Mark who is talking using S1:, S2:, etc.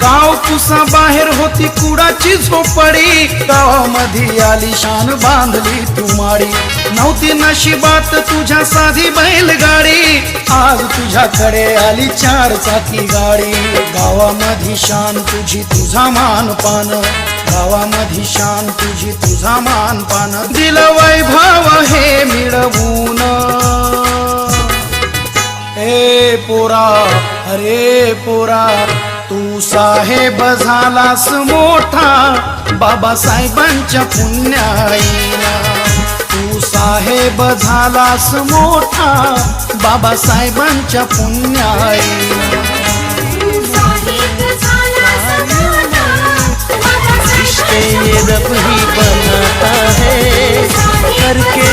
S1: गाव पुसा बाहेर होती कुडाची झोपडी, गावामध्ये आली शान बांधली तू माडी। नव्हती नशिबात तुझ्या साधी बैलगाडी, आज तुझ्याकडे आली 4 चाकी गाडी। गावामध्ये शान तुझी तुझा मान पान, गावामध्ये शान तुझी तुझा मान पान। दिलं वैभव हे मिळवून ए पोरा, अरे पोरा तू साहेब झालास मोठा, बाबासाहेबांच्या पुण्याईला। तू साहेब झालास मोठा, बाबासाहेबांच्या पुण्याईला।
S2: इश्क ये रब ही बनाता है, करके